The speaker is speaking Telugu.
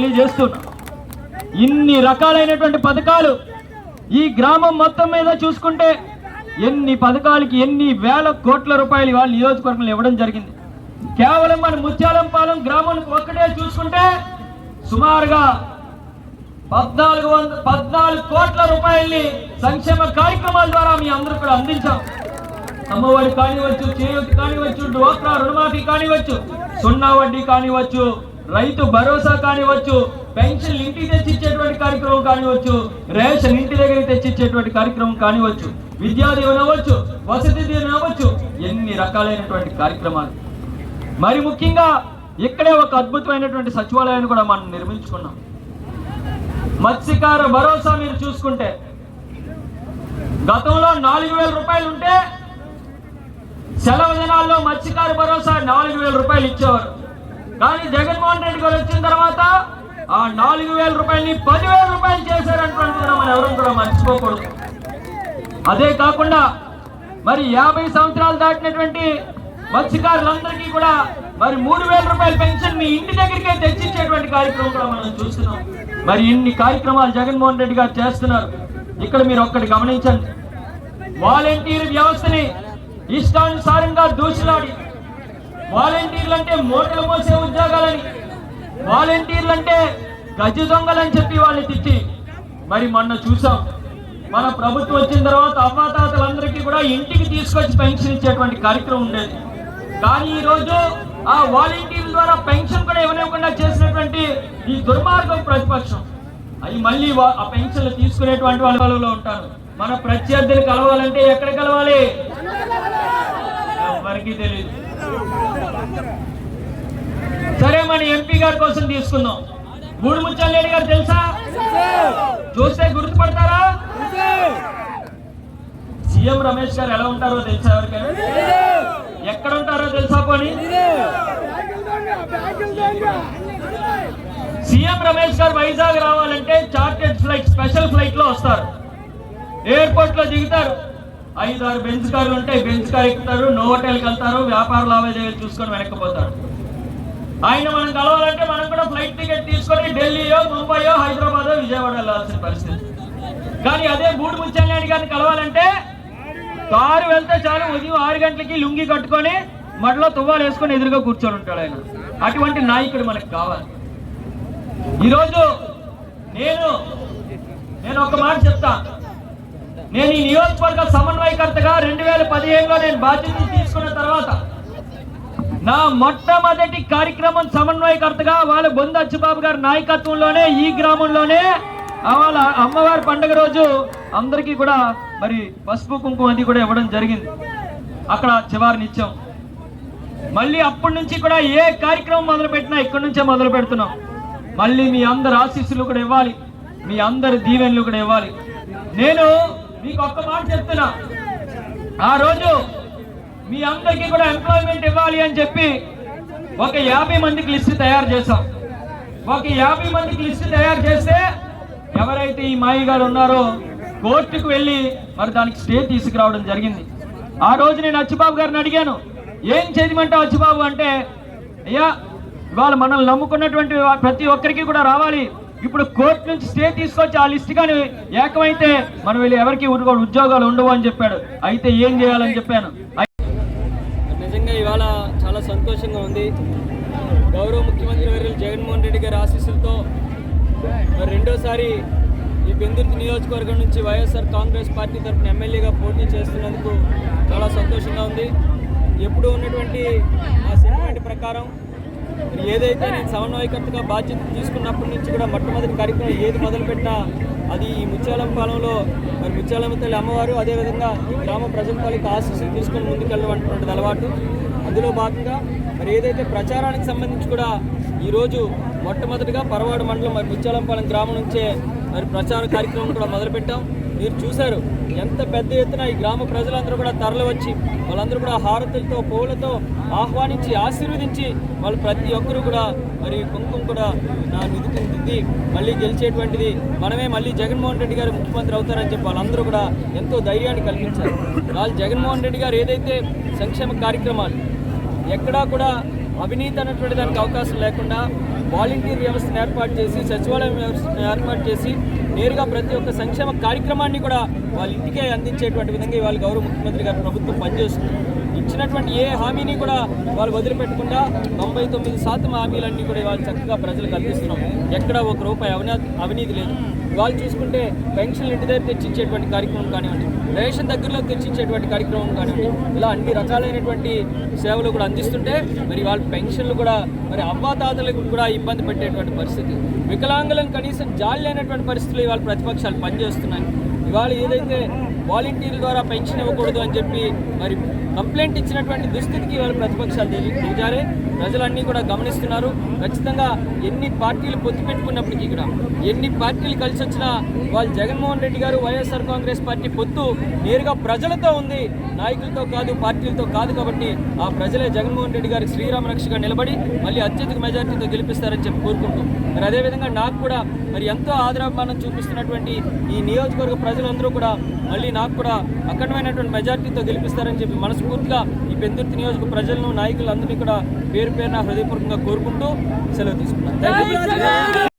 తెలియజేస్తున్నా. ఇన్ని రకాలైనటువంటి పథకాలు ఈ గ్రామం మొత్తం మీద చూసుకుంటే ఎన్ని పథకాలకి ఎన్ని వేల కోట్ల రూపాయలు ఇవాళ నియోజకవర్గంలో ఇవ్వడం జరిగింది. కేవలం మన ముత్యాలంపాలెం గ్రామం ఒక్కటే చూసుకుంటే సుమారుగా 14 కోట్ల రూపాయల్ని సంక్షేమ కార్యక్రమాల ద్వారా మీ అందరూ కూడా అందించాం. అమ్మఒడి కానివచ్చు, చేయూత కానివచ్చు, డ్వాక్రా రుణమాఫీ కానివచ్చు, సున్నా వడ్డీ కానివచ్చు, రైతు భరోసా కానివచ్చు, పెన్షన్ ఇంటికి తెచ్చిచ్చేటువంటి కార్యక్రమం కానివచ్చు, రేషన్ ఇంటి దగ్గరికి తెచ్చిచ్చేటువంటి కార్యక్రమం కానివచ్చు, విద్యా దీవెన అవ్వచ్చు, వసతి దీవెన అవ్వచ్చు, ఎన్ని రకాలైనటువంటి కార్యక్రమాలు. మరి ముఖ్యంగా ఇక్కడే ఒక అద్భుతమైనటువంటి సచివాలయాన్ని కూడా మనం నిర్మించుకున్నాం. మత్స్యకార భరోసా మీరు చూసుకుంటే గతంలో 4,000 రూపాయలు ఉంటే సెలవు దినాల్లో మత్స్యకార భరోసా 4,000 రూపాయలు ఇచ్చేవారు. కానీ జగన్మోహన్ రెడ్డి గారు వచ్చిన తర్వాత ఆ 4,000 రూపాయలని 10,000 రూపాయలు చేశారన్నటువంటి కూడా మనం ఎవరు కూడా మర్చిపోకూడదు. అదే కాకుండా మరి 50 సంవత్సరాలు దాటినటువంటి మత్స్యకారులందరికీ కూడా మరి 3,000 రూపాయల పెన్షన్ మీ ఇంటి దగ్గరికే తెచ్చిచ్చేటువంటి కార్యక్రమం కూడా మనం చూస్తున్నాం. మరి ఇన్ని కార్యక్రమాలు జగన్మోహన్ రెడ్డి గారు చేస్తున్నారు. ఇక్కడ మీరు ఒక్కటి గమనించండి, వాలంటీర్ వ్యవస్థని ఇష్టానుసారంగా దూషిలాడి, వాలంటీర్లు అంటే మూటలు మోసే ఉద్యోగాలని, వాలంటీర్లు అంటే గజ దొంగలని చెప్పి వాళ్ళని తిట్టి మరి మొన్న చూసాం. మన ప్రభుత్వం వచ్చిన తర్వాత అవ్వాతాతలందరికీ కూడా ఇంటికి తీసుకొచ్చి పెన్షన్ ఇచ్చేటువంటి కార్యక్రమం ఉండేది. కానీ ఈ రోజు ఆ వాలంటీర్ల ద్వారా పెన్షన్ కూడా ఇవ్వనివ్వకుండా చేసినటువంటి ఈ దుర్మార్గం ప్రతిపక్షం అవి మళ్ళీ ఆ పెన్షన్లు తీసుకునేటువంటి వాళ్ళలో ఉంటారు. మన ప్రత్యర్థులు కలవాలంటే ఎక్కడ కలవాలి ఎవరికి తెలియదు. సరే, మన ఎంపీ గారి కోసం తీసుకుందాం. గూడుముత్యాలరెడ్డి గారు తెలుసా? చూస్తే గుర్తుపడతారా? సీఎం రమేష్ గారు ఎలా ఉంటారో తెలుసా? ఎవరికైనా ఎక్కడ ఉంటారో తెలుసా? పోనీ సీఎం రమేష్ గారు వైజాగ్ రావాలంటే చార్టెడ్ ఫ్లైట్, స్పెషల్ ఫ్లైట్ లో వస్తారు. ఎయిర్పోర్ట్ లో దిగుతారు. 5-6 బెంచ్ కార్లు ఉంటాయి. బెంచ్ కార్ ఎక్కుతారు, నోటెల్కి వెళ్తారు, వ్యాపార లావాదేవీలు చూసుకొని వెనక్కిపోతారు. ఆయన మనం కలవాలంటే మనం కూడా ఫ్లైట్ టికెట్ తీసుకొని ఢిల్లీయో, ముంబైయో, హైదరాబాదో, విజయవాడ వెళ్ళాల్సిన పరిస్థితి. కానీ అదే గూడుముత్యాలరెడ్డి గారిని కలవాలంటే కారు వెళ్తే చాలు, ఉదయం 6 గంటలకి లుంగి కట్టుకొని మడిలో తువ్వాలు వేసుకొని ఎదురుగా కూర్చొని ఉంటాడు ఆయన. అటువంటి నాయకుడు మనకు కావాలి. ఈరోజు నేను ఒక మాట చెప్తా. నేను ఈ నియోజకవర్గ సమన్వయకర్తగా 2015లో నేను బాధ్యతలు తీసుకున్న తర్వాత నా మొట్టమొదటి కార్యక్రమం సమన్వయకర్తగా వాళ్ళ బొంద అచ్చుబాబు గారి నాయకత్వంలోనే ఈ గ్రామంలోనే వాళ్ళ అమ్మవారి పండుగ రోజు అందరికీ కూడా మరి పసుపు కుంకుమ అది కూడా ఇవ్వడం జరిగింది. అక్కడ చివరినిచ్చాం. మళ్ళీ అప్పటి నుంచి కూడా ఏ కార్యక్రమం మొదలు పెట్టినా ఇక్కడి నుంచే మొదలు పెడుతున్నాం. మళ్ళీ మీ అందరి ఆశీస్సులు కూడా ఇవ్వాలి, మీ అందరి దీవెనలు కూడా ఇవ్వాలి. నేను మీకు ఒక్క మాట చెప్తున్నా, ఆ రోజు మీ అందరికీ కూడా ఎంప్లాయ్మెంట్ ఇవ్వాలి అని చెప్పి ఒక 50 మందికి లిస్టు తయారు చేశాం. ఒక 50 మందికి లిస్టు తయారు చేస్తే ఎవరైతే ఈ మాయగారు ఉన్నారో కోర్టుకు వెళ్ళి మరి దానికి స్టే తీసుకురావడం జరిగింది. ఆ రోజు నేను అచ్చుబాబు గారిని అడిగాను, ఏం చేయమంటావు అచ్చుబాబు అంటే, అయ్యా ఇవాళ మనల్ని నమ్ముకున్నటువంటి ప్రతి ఒక్కరికి కూడా రావాలి. ఇప్పుడు కోర్టు నుంచి స్టే తీసుకొచ్చి ఆ లిస్ట్ కానీ ఏకమైతే మనం వెళ్ళి ఎవరికి ఉద్యోగాలు ఉండవు అని చెప్పాడు. అయితే ఏం చేయాలని చెప్పాను. నిజంగా ఇవాళ చాలా సంతోషంగా ఉంది. గౌరవ ముఖ్యమంత్రి వర్యులు జగన్మోహన్ రెడ్డి గారి ఆశీస్సులతో మరి రెండోసారి ఈ పెందుర్తి నియోజకవర్గం నుంచి వైఎస్ఆర్ కాంగ్రెస్ పార్టీ తరఫున ఎమ్మెల్యేగా పోటీ చేస్తున్నందుకు చాలా సంతోషంగా ఉంది. ఎప్పుడు ఉన్నటువంటి ఆ సెంటిమెంట్ ప్రకారం ఏదైతే నేను సమన్వయకర్తగా బాధ్యత తీసుకున్నప్పటి నుంచి కూడా మొట్టమొదటి కార్యక్రమం ఏది మొదలుపెట్టినా అది ఈ ముత్యాలంపాలెంలో మరి ముత్యాలమ్మ తల్లి అమ్మవారు, అదేవిధంగా ఈ గ్రామ ప్రజల తాలూకు ఆశీస్సులు తీసుకొని ముందుకెళ్ళటువంటిది అలవాటు. అందులో భాగంగా మరి ఏదైతే ప్రచారానికి సంబంధించి కూడా ఈరోజు మొట్టమొదటిగా పరవాడు మండలం మరి ముత్యాలంపాలెం గ్రామం నుంచే మరి ప్రచార కార్యక్రమం కూడా మొదలుపెట్టాం. మీరు చూశారు ఎంత పెద్ద ఎత్తున ఈ గ్రామ ప్రజలందరూ కూడా తరలి వచ్చి వాళ్ళందరూ కూడా హారతులతో, పూలతో ఆహ్వానించి ఆశీర్వదించి వాళ్ళు ప్రతి ఒక్కరూ కూడా మరి కుంకుమ కూడా నా నిధికి దిద్ది మళ్ళీ గెలిచేటువంటిది మనమే, మళ్ళీ జగన్మోహన్ రెడ్డి గారు ముఖ్యమంత్రి అవుతారని చెప్పి వాళ్ళందరూ కూడా ఎంతో ధైర్యాన్ని కల్పించారు. వాళ్ళు జగన్మోహన్ రెడ్డి గారు ఏదైతే సంక్షేమ కార్యక్రమాలు ఎక్కడా కూడా అవినీతి అనేటువంటి దానికి అవకాశం లేకుండా వాలంటీర్ వ్యవస్థను ఏర్పాటు చేసి సచివాలయం వ్యవస్థను ఏర్పాటు చేసి నేరుగా ప్రతి ఒక్క సంక్షేమ కార్యక్రమాన్ని కూడా వాళ్ళ ఇంటికే అందించేటువంటి విధంగా ఇవాళ గౌరవ ముఖ్యమంత్రి గారి ప్రభుత్వం పనిచేస్తుంది. ఇచ్చినటువంటి ఏ హామీని కూడా వాళ్ళు వదిలిపెట్టకుండా 99% హామీలన్నీ కూడా ఇవాళ చక్కగా ప్రజలకు అందిస్తున్నాం. ఎక్కడ ఒక రూపాయి అవినీతి లేదు. వాళ్ళు చూసుకుంటే పెన్షన్లు ఇంటి దగ్గర తెచ్చిచ్చేటువంటి కార్యక్రమం కానివ్వండి, రేషన్ దగ్గరలో తెచ్చిచ్చేటువంటి కార్యక్రమం కానివ్వండి, ఇలా అన్ని రకాలైనటువంటి సేవలు కూడా అందిస్తుంటే మరి వాళ్ళ పెన్షన్లు కూడా మరి అవ్వాతాతలకు కూడా ఇబ్బంది పెట్టేటువంటి పరిస్థితి, వికలాంగులను కనీసం జాలి లేనటువంటి పరిస్థితులు ఇవాళ ప్రతిపక్షాలు పనిచేస్తున్నాయి. ఇవాళ ఏదైతే వాలంటీర్ల ద్వారా పెన్షన్ ఇవ్వకూడదు అని చెప్పి మరి కంప్లైంట్ ఇచ్చినటువంటి దుస్థితికి వాళ్ళు ప్రతిపక్షాలు దిగారే. ప్రజలన్నీ కూడా గమనిస్తున్నారు. ఖచ్చితంగా ఎన్ని పార్టీలు పొత్తు పెట్టుకున్నప్పటికీ కూడా, ఎన్ని పార్టీలు కలిసి వచ్చినా వాళ్ళు జగన్మోహన్ రెడ్డి గారు వైఎస్ఆర్ కాంగ్రెస్ పార్టీ పొత్తు నేరుగా ప్రజలతో ఉంది, నాయకులతో కాదు, పార్టీలతో కాదు. కాబట్టి ఆ ప్రజలే జగన్మోహన్ రెడ్డి గారికి శ్రీరామ రక్షగా నిలబడి మళ్ళీ అత్యధిక మెజార్టీతో గెలిపిస్తారని చెప్పి కోరుకుంటూ మరి అదేవిధంగా నాకు కూడా మరి ఎంతో ఆదరాభిమానం చూపిస్తున్నటువంటి ఈ నియోజకవర్గ ప్రజలందరూ కూడా మళ్ళీ నాకు కూడా అఖండమైనటువంటి మెజార్టీతో గెలిపిస్తారని చెప్పి మనస్ఫూర్తిగా ఈ పెందుర్తి నియోజక ప్రజలను, నాయకులందరినీ కూడా పేరు పేరున హృదయపూర్వకంగా కోరుకుంటూ సెలవు తీసుకున్నాను. Thank you.